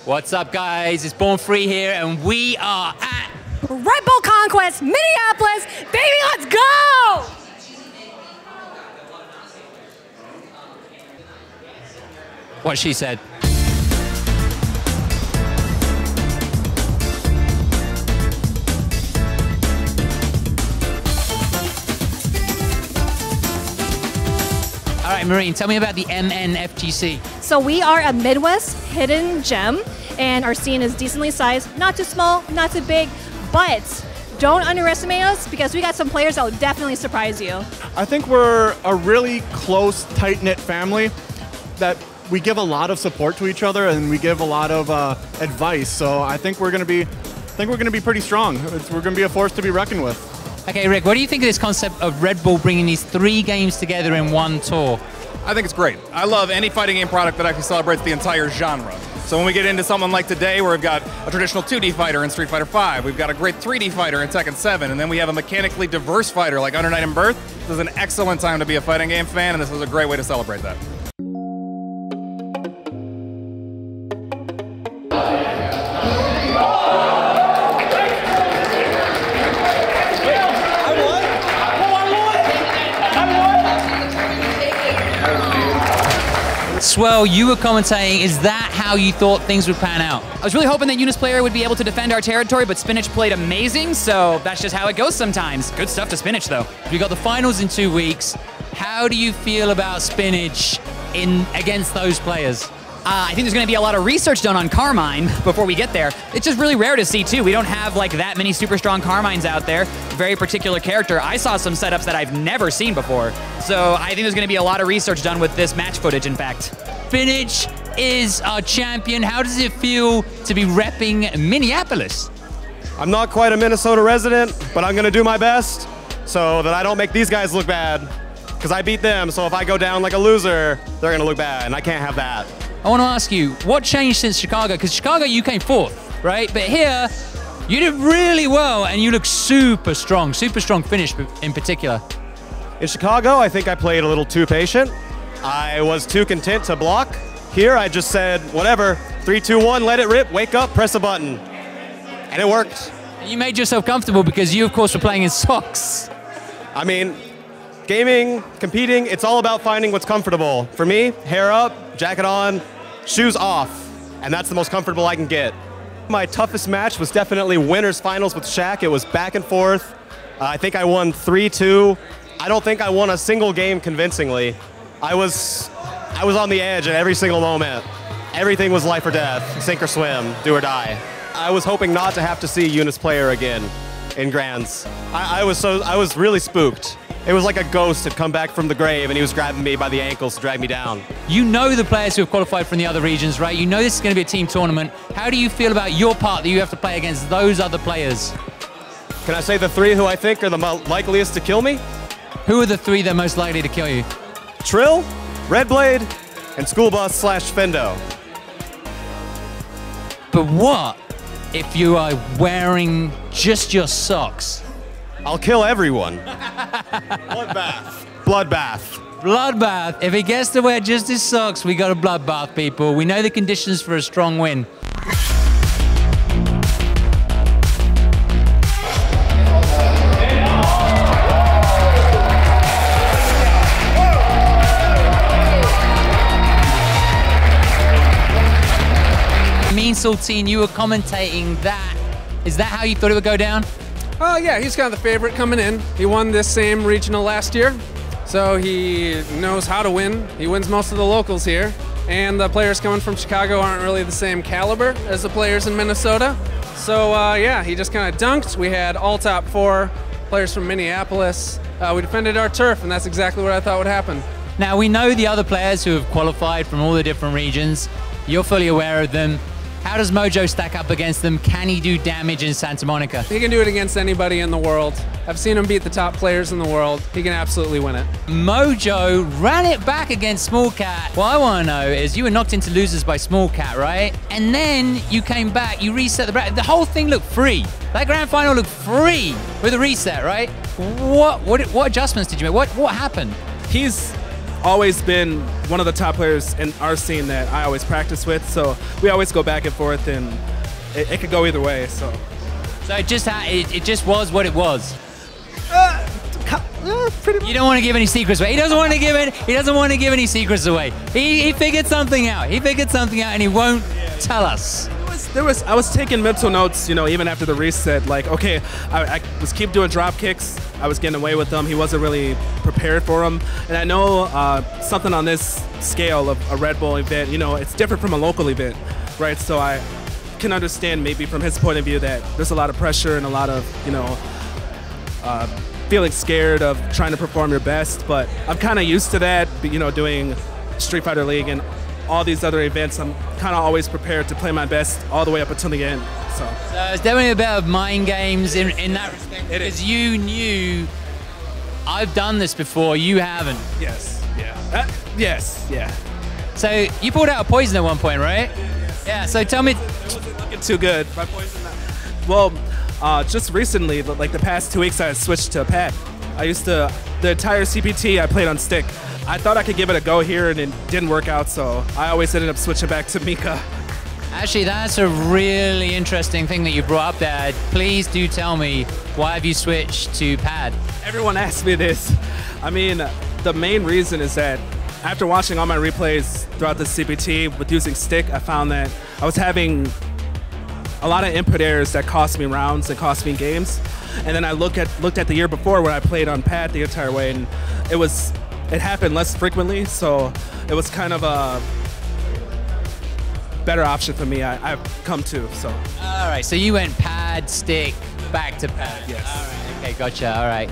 What's up, guys? It's BornFree here, and we are at Red Bull Conquest Minneapolis. Baby, let's go! what she said. All right, Marine, tell me about the MNFGC. So we are a Midwest hidden gem, and our scene is decently sized, not too small, not too big, but don't underestimate us because we got some players that will definitely surprise you. I think we're a really close, tight-knit family that we give a lot of support to each other and we give a lot of advice. So I think we're going to be pretty strong. We're going to be a force to be reckoned with. Okay, Rick, what do you think of this concept of Red Bull bringing these 3 games together in one tour? I think it's great. I love any fighting game product that actually celebrates the entire genre. So when we get into something like today where we've got a traditional 2D fighter in Street Fighter V, we've got a great 3D fighter in Tekken 7, and then we have a mechanically diverse fighter like Under Night and Birth, this is an excellent time to be a fighting game fan, and this was a great way to celebrate that. Swell, you were commentating. Is that how you thought things would pan out? I was really hoping that UNIST player would be able to defend our territory, but SPINACH played amazing, so that's just how it goes sometimes. Good stuff to SPINACH, though. We got the finals in 2 weeks. How do you feel about SPINACH against those players? I think there's going to be a lot of research done on Carmine before we get there. It's just really rare to see, too. We don't have, like, that many super strong Carmines out there. Very particular character. I saw some setups that I've never seen before. So I think there's going to be a lot of research done with this match footage, in fact. SPINACH is our champion. How does it feel to be repping Minneapolis? I'm not quite a Minnesota resident, but I'm going to do my best so that I don't make these guys look bad. Because I beat them, so if I go down like a loser, they're going to look bad, and I can't have that. I want to ask you, what changed since Chicago? Because Chicago, you came 4th, right? But here, you did really well, and you look super strong finish in particular. In Chicago, I think I played a little too patient. I was too content to block. Here, I just said, whatever, 3, 2, 1, let it rip, wake up, press a button. And it worked. You made yourself comfortable because you, of course, were playing in socks. I mean, gaming, competing, it's all about finding what's comfortable. For me, hair up, jacket on, shoes off, and that's the most comfortable I can get. My toughest match was definitely Winners Finals with Shaq. It was back and forth. I think I won 3-2. I don't think I won a single game convincingly. I was on the edge at every single moment. Everything was life or death, sink or swim, do or die. I was hoping not to have to see UNIST player again in Grands. I was really spooked. It was like a ghost had come back from the grave and he was grabbing me by the ankles to drag me down. You know the players who have qualified from the other regions, right? You know this is going to be a team tournament. How do you feel about your part that you have to play against those other players? Can I say the 3 who I think are the likeliest to kill me? Who are the 3 that are most likely to kill you? Trill, Red Blade, and School Bus / Fendo. But what if you are wearing just your socks? I'll kill everyone. Bloodbath. Bloodbath. Bloodbath. If he gets to wear just his socks, we got a bloodbath, people. We know the conditions for a strong win. Mean Saltine, you were commentating that. Is that how you thought it would go down? Oh yeah, he's kind of the favorite coming in. He won this same regional last year, so he knows how to win. He wins most of the locals here, and the players coming from Chicago aren't really the same caliber as the players in Minnesota. So yeah, he just kind of dunked. We had all top 4 players from Minneapolis. We defended our turf, and that's exactly what I thought would happen. Now, we know the other players who have qualified from all the different regions. You're fully aware of them. How does Mojo stack up against them? Can he do damage in Santa Monica? He can do it against anybody in the world. I've seen him beat the top players in the world. He can absolutely win it. Mojo ran it back against Small Cat. What I want to know is you were knocked into losers by Small Cat, right? And then you came back, you reset the bracket. The whole thing looked free. That grand final looked free with a reset, right? What adjustments did you make? What happened? He's always been one of the top players in our scene that I always practice with. So we always go back and forth, and it could go either way. So it just was what it was. Pretty much. You don't want to give any secrets away. He doesn't want to give it. He doesn't want to give any secrets away. He figured something out. He figured something out, and he won't tell us. I was taking mental notes, you know, even after the reset. Like, okay, I was keep doing drop kicks. I was getting away with them. He wasn't really prepared for them. And I know something on this scale of a Red Bull event, you know, it's different from a local event, right? So I can understand maybe from his point of view that there's a lot of pressure and a lot of, you know, feeling scared of trying to perform your best. But I'm kind of used to that, you know, doing Street Fighter League and all these other events. I'm kind of always prepared to play my best all the way up until the end. So it's definitely a bit of mind games in that respect. Because you knew, I've done this before, you haven't. Yes, yeah. Yes, yeah. So you pulled out a poison at one point, right? Yeah, so tell me. It wasn't looking too good. My poison. Well, just recently, like the past 2 weeks, I switched to pad. The entire CPT I played on stick. I thought I could give it a go here, and it didn't work out, so I always ended up switching back to Mika. Actually, that's a really interesting thing that you brought up there. Please do tell me, why have you switched to pad? Everyone asks me this. I mean, the main reason is that after watching all my replays throughout the CPT with using stick, I found that I was having a lot of input errors that cost me rounds and cost me games. And then I looked at the year before when I played on pad the entire way, and it happened less frequently, so it was kind of a better option for me. I've come to. So. All right, so you went pad, stick, back to pad. Yes. All right, okay, gotcha. All right.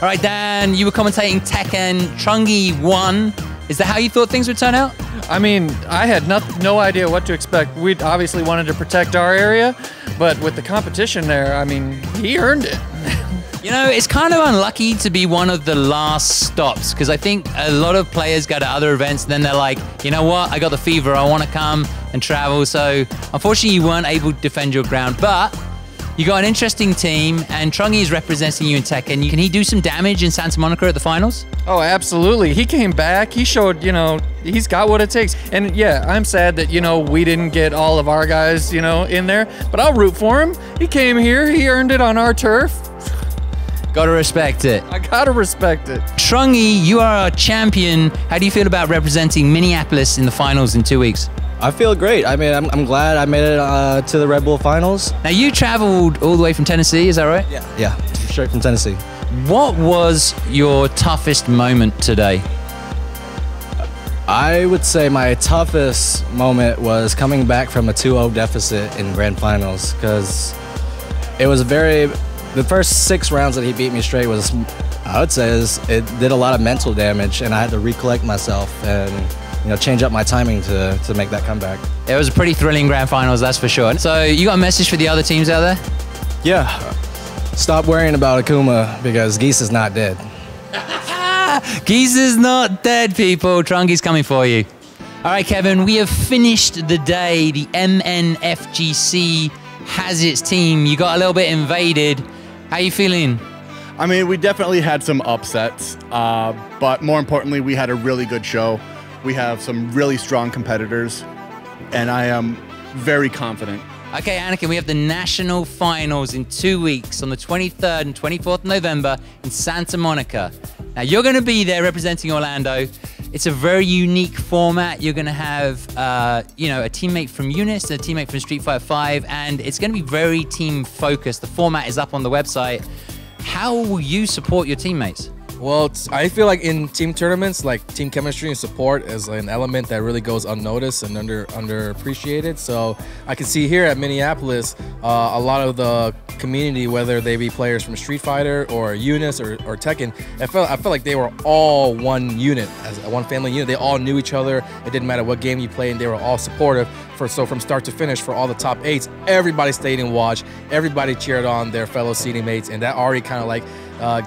All right, Dan, you were commentating Tekken. Trungy won. Is that how you thought things would turn out? I mean, I had no idea what to expect. We obviously wanted to protect our area, but with the competition there, I mean, he earned it. You know, it's kind of unlucky to be one of the last stops, because I think a lot of players go to other events and then they're like, you know what, I got the fever, I want to come and travel. So unfortunately, you weren't able to defend your ground, but you got an interesting team, and Trungy is representing you in Tekken. Can he do some damage in Santa Monica at the finals? Oh, absolutely. He came back. He showed, you know, he's got what it takes. And yeah, I'm sad that, you know, we didn't get all of our guys, you know, in there, but I'll root for him. He came here. He earned it on our turf. Gotta respect it. I gotta respect it. Trungy, you are our champion. How do you feel about representing Minneapolis in the finals in 2 weeks? I feel great. I mean, I'm glad I made it to the Red Bull finals. Now, you traveled all the way from Tennessee, is that right? Yeah, straight from Tennessee. What was your toughest moment today? I would say my toughest moment was coming back from a 2-0 deficit in grand finals, because it was the first 6 rounds that he beat me straight was, I would say, it did a lot of mental damage, and I had to recollect myself and, you know, change up my timing to make that comeback. It was a pretty thrilling grand finals, that's for sure. So you got a message for the other teams out there? Yeah, stop worrying about Akuma, because Geese is not dead. Geese is not dead, people. Trungy's coming for you. All right, Kevin, we have finished the day. The MNFGC has its team. You got a little bit invaded. How you feeling? I mean, we definitely had some upsets, but more importantly, we had a really good show. We have some really strong competitors, and I am very confident. Okay, Anakin, we have the national finals in 2 weeks on the 23rd and 24th of November in Santa Monica. Now, you're going to be there representing Orlando. It's a very unique format. You're going to have, you know, a teammate from UNIST, a teammate from Street Fighter 5, and it's going to be very team-focused. The format is up on the website. How will you support your teammates? Well, I feel like in team tournaments, like team chemistry and support is an element that really goes unnoticed and underappreciated. So I can see here at Minneapolis, a lot of the community, whether they be players from Street Fighter or UNIST or Tekken, I felt like they were all one unit, as one family unit. They all knew each other. It didn't matter what game you played, and they were all supportive So from start to finish, for all the top 8s, everybody stayed and watched. Everybody cheered on their fellow seeding mates, and that already kind of like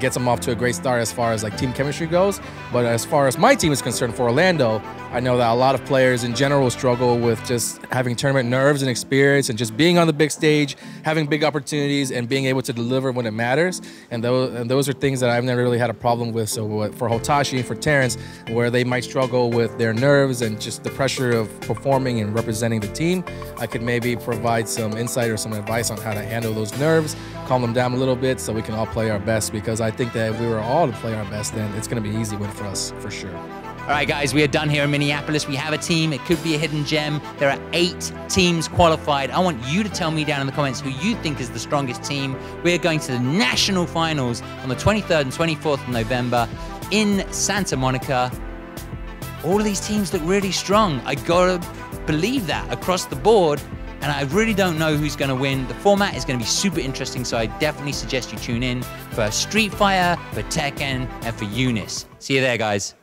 gets them off to a great start as far as like team chemistry goes. But as far as my team is concerned for Orlando, I know that a lot of players in general struggle with just having tournament nerves and experience and just being on the big stage, having big opportunities, and being able to deliver when it matters. And those are things that I've never really had a problem with. So for Hotashi and for Terrence, where they might struggle with their nerves and just the pressure of performing and representing the team, I could maybe provide some insight or some advice on how to handle those nerves, calm them down a little bit so we can all play our best, because I think that if we were all to play our best, then it's going to be an easy win for us, for sure. All right, guys, we are done here in Minneapolis. We have a team. It could be a hidden gem. There are 8 teams qualified. I want you to tell me down in the comments who you think is the strongest team. We are going to the national finals on the 23rd and 24th of November in Santa Monica. All of these teams look really strong. I gotta believe that across the board. And I really don't know who's going to win. The format is going to be super interesting, so I definitely suggest you tune in for Street Fighter, for Tekken, and for UNIST. See you there, guys.